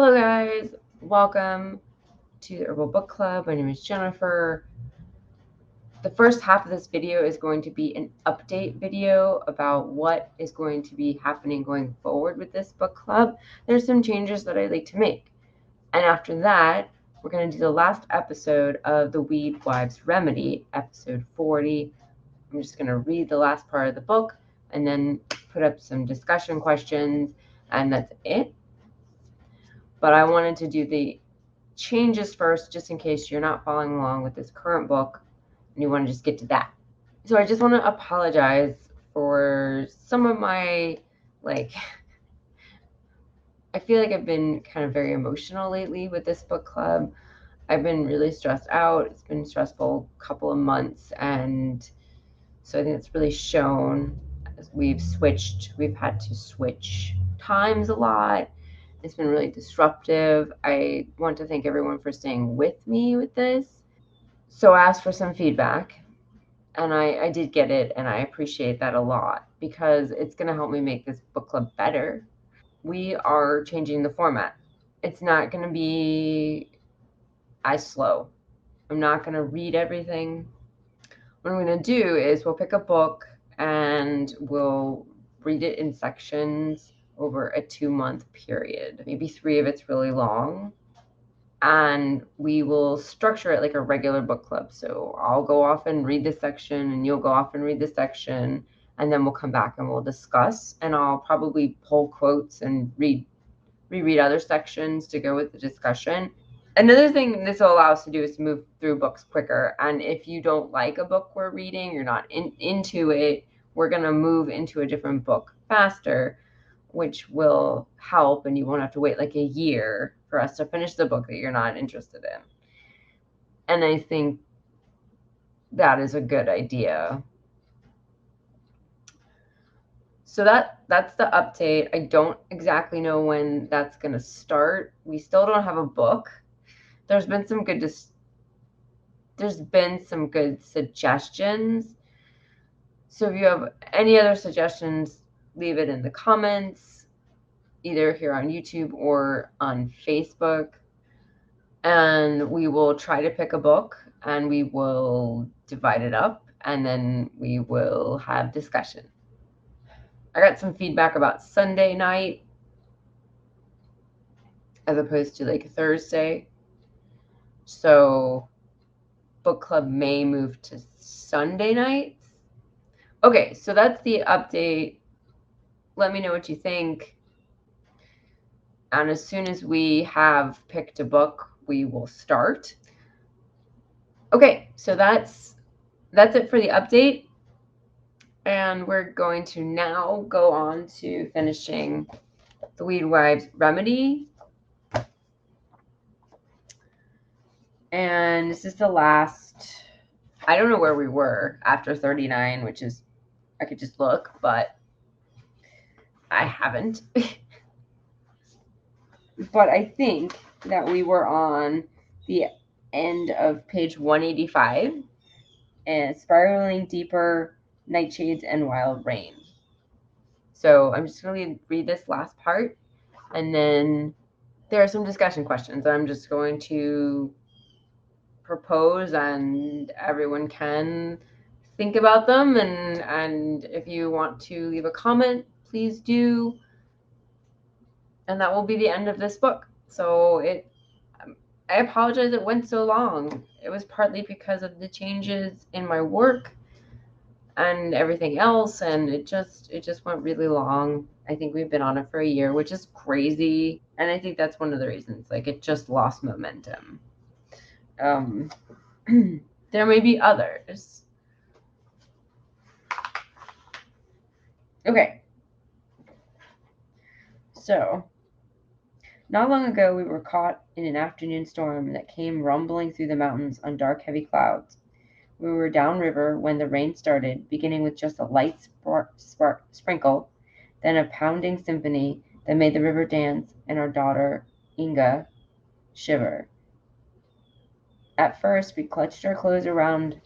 Hello guys, welcome to the Herbal Book Club. My name is Jennifer. The first half of this video is going to be an update video about what is going to be happening going forward with this book club. There's some changes that I'd like to make. And after that, we're going to do the last episode of the Weedwife's Remedy, episode 40. I'm just going to read the last part of the book and then put up some discussion questions, and that's it. But I wanted to do the changes first, just in case you're not following along with this current book and you want to just get to that. So I just want to apologize for some of my, I feel like I've been kind of very emotional lately with this book club. I've been really stressed out. It's been a stressful couple of months, and so I think it's really shown as we've had to switch times a lot. It's been really disruptive. I want to thank everyone for staying with me with this. So I asked for some feedback, and I did get it, and I appreciate that a lot because it's going to help me make this book club better. We are changing the format. It's not going to be as slow. I'm not going to read everything. What I'm going to do is we'll pick a book and we'll read it in sections over a 2-month period. Maybe 3 of it's really long. And we will structure it like a regular book club. So I'll go off and read this section, and you'll go off and read this section, and then we'll come back and we'll discuss. And I'll probably pull quotes and reread other sections to go with the discussion. Another thing this will allow us to do is to move through books quicker. And if you don't like a book we're reading, you're not into it, we're going to move into a different book faster, which will help, and you won't have to wait like a year for us to finish the book that you're not interested in. And I think that is a good idea. So that's the update. I don't exactly know when that's going to start. We still don't have a book. There's been some good suggestions. So if you have any other suggestions, leave it in the comments, either here on YouTube or on Facebook. And we will try to pick a book, and we will divide it up, and then we will have discussion. I got some feedback about Sunday night as opposed to like Thursday. So book club may move to Sunday nights. Okay, so that's the update. Let me know what you think. And as soon as we have picked a book, we will start. Okay, so that's it for the update. And we're going to now go on to finishing the Weedwife's Remedy. And this is the last, I don't know where we were after 39, which is, I could just look, but I haven't. But I think that we were on the end of page 185, and Spiraling Deeper, Nightshades, and Wild Rain. So I'm just going to read this last part, and then there are some discussion questions I'm just going to propose, and everyone can think about them. And if you want to leave a comment, please do. And that will be the end of this book. So I apologize it went so long. It was partly because of the changes in my work and everything else, and it just went really long. I think we've been on it for a year, which is crazy, and I think that's one of the reasons. Like, it just lost momentum. There may be others. Okay. So, not long ago, we were caught in an afternoon storm that came rumbling through the mountains on dark, heavy clouds. We were downriver when the rain started, beginning with just a light sprinkle, then a pounding symphony that made the river dance and our daughter, Inga, shiver. At first, we clutched our clothes around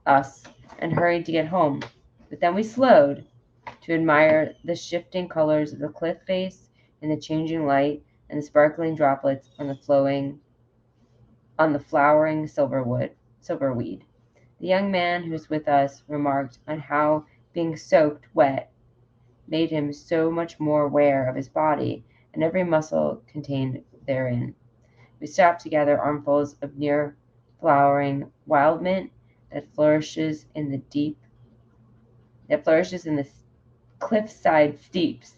us and hurried to get home, but then we slowed to admire the shifting colors of the cliff face and the changing light and the sparkling droplets on the flowering silverweed. The young man who was with us remarked on how being soaked wet made him so much more aware of his body and every muscle contained therein. We stopped together armfuls of near flowering wild mint that flourishes in the cliffside steeps.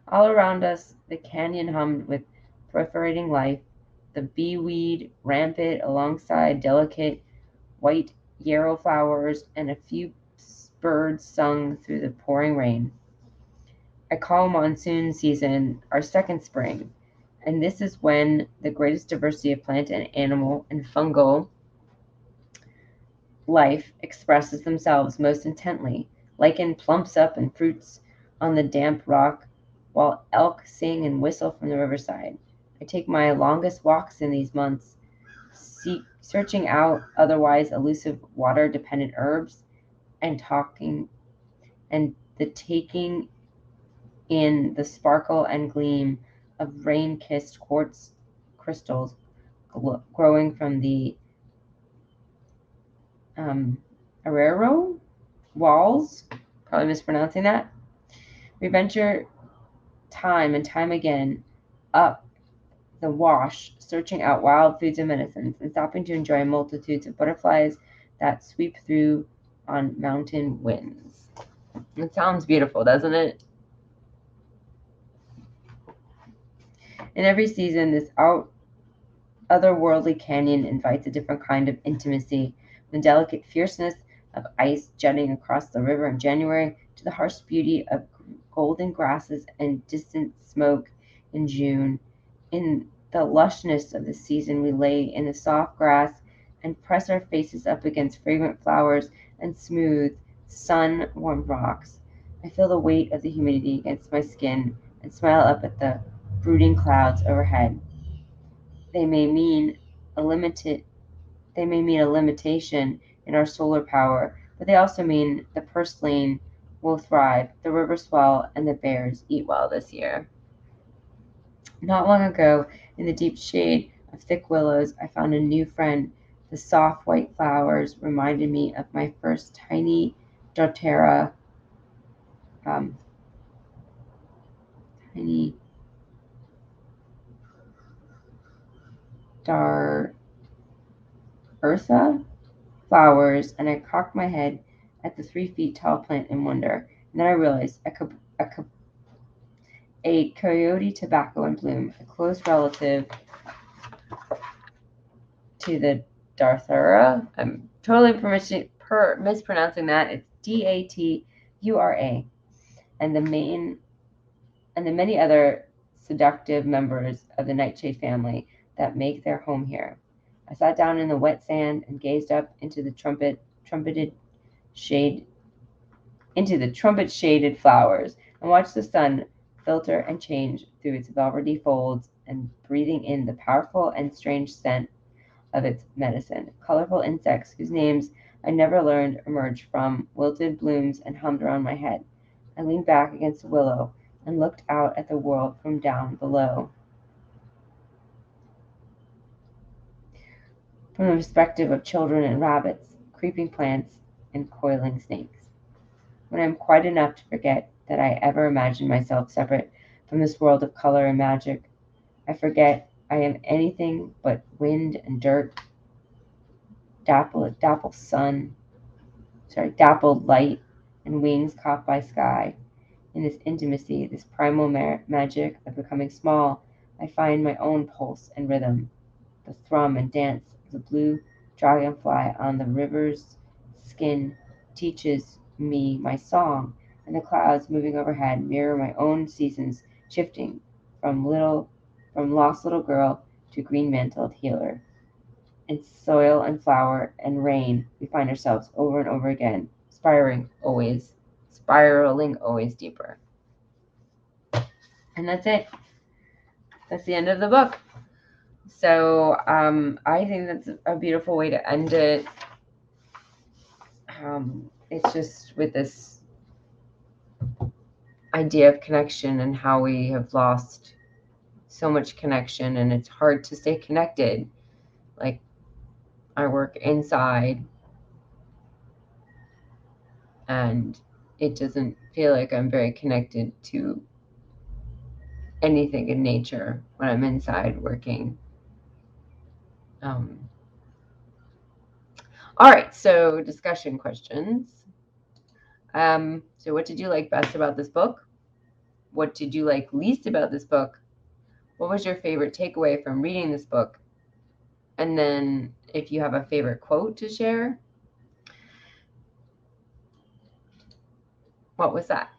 All around us, the canyon hummed with proliferating life, the bee-weed rampant alongside delicate white yarrow flowers, and a few birds sung through the pouring rain. I call monsoon season our second spring, and this is when the greatest diversity of plant and animal and fungal life expresses themselves most intently. Lichen plumps up and fruits on the damp rock, while elk sing and whistle from the riverside. I take my longest walks in these months, searching out otherwise elusive water-dependent herbs and taking in the sparkle and gleam of rain-kissed quartz crystals growing from the arero walls, probably mispronouncing that. We venture time and time again up the wash, searching out wild foods and medicines, and stopping to enjoy multitudes of butterflies that sweep through on mountain winds. It sounds beautiful, doesn't it? In every season, this otherworldly canyon invites a different kind of intimacy, from the delicate fierceness of ice jutting across the river in January to the harsh beauty of golden grasses and distant smoke in June. In the lushness of the season, we lay in the soft grass and press our faces up against fragrant flowers and smooth, sun-warmed rocks. I feel the weight of the humidity against my skin and smile up at the brooding clouds overhead. They may mean a limited they may mean a limitation in our solar power, but they also mean the purslane will thrive, the river swell, and the bears eat well this year. Not long ago, in the deep shade of thick willows, I found a new friend. The soft white flowers reminded me of my first tiny doTERRA, um, tiny dar eartha flowers, and I cocked my head at the 3 feet tall plant in wonder. And then I realized a coyote tobacco in bloom, a close relative to the Darthura. I'm totally mispronouncing that. It's Datura, and the many other seductive members of the nightshade family that make their home here. I sat down in the wet sand and gazed up into the trumpet shaded flowers and watched the sun filter and change through its velvety folds and breathing in the powerful and strange scent of its medicine. Colorful insects whose names I never learned emerged from wilted blooms and hummed around my head. I leaned back against a willow and looked out at the world from down below, from the perspective of children and rabbits, creeping plants, and coiling snakes. When I am quiet enough to forget that I ever imagined myself separate from this world of color and magic, I forget I am anything but wind and dirt, dappled light, and wings caught by sky. In this intimacy, this primal magic of becoming small, I find my own pulse and rhythm. The thrum and dance of the blue dragonfly on the river's skin teaches me my song, and the clouds moving overhead mirror my own seasons shifting from lost little girl to green mantled healer. In soil and flower and rain, we find ourselves over and over again, spiraling always deeper. And that's it. That's the end of the book. So I think that's a beautiful way to end it. It's just with this idea of connection and how we have lost so much connection, and it's hard to stay connected. Like, I work inside, and it doesn't feel like I'm very connected to anything in nature when I'm inside working. All right, so discussion questions. So what did you like best about this book? What did you like least about this book? What was your favorite takeaway from reading this book? And then if you have a favorite quote to share, what was that?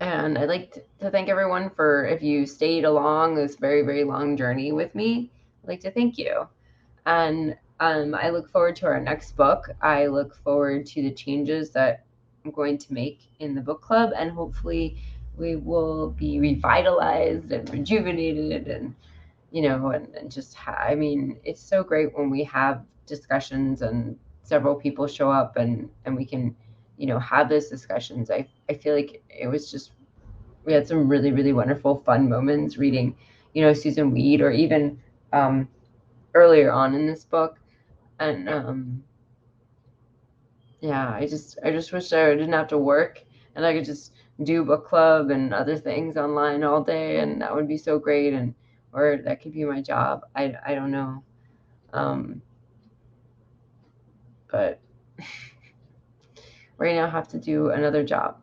And I'd like to thank everyone for, if you stayed along this very, very long journey with me, I'd like to thank you. And I look forward to our next book. I look forward to the changes that I'm going to make in the book club, and hopefully we will be revitalized and rejuvenated, and and just I mean, it's so great when we have discussions and several people show up, and we can have those discussions. I feel like it was just, we had some really, really wonderful fun moments reading Susan Weed, or even earlier on in this book. And yeah, I just wish I didn't have to work, and I could just do book club and other things online all day, and that would be so great. And or that could be my job. I don't know. But right now I have to do another job.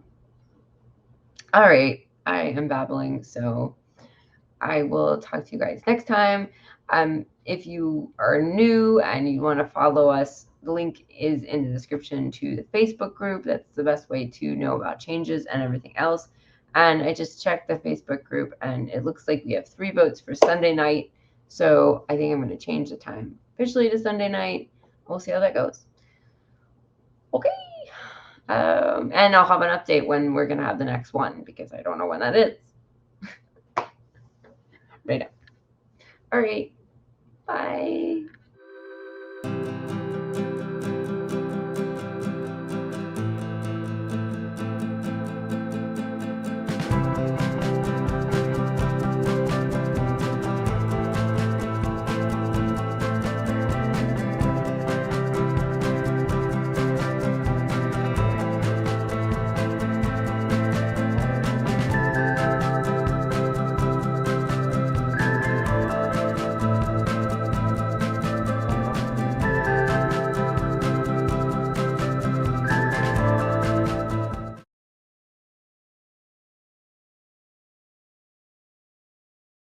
All right, I am babbling, so I will talk to you guys next time. If you are new and you want to follow us, the link is in the description to the Facebook group. That's the best way to know about changes and everything else. And I just checked the Facebook group, and it looks like we have 3 votes for Sunday night. So I think I'm going to change the time officially to Sunday night. We'll see how that goes. Okay. And I'll have an update when we're going to have the next one, because I don't know when that is. Right now. All right. Bye.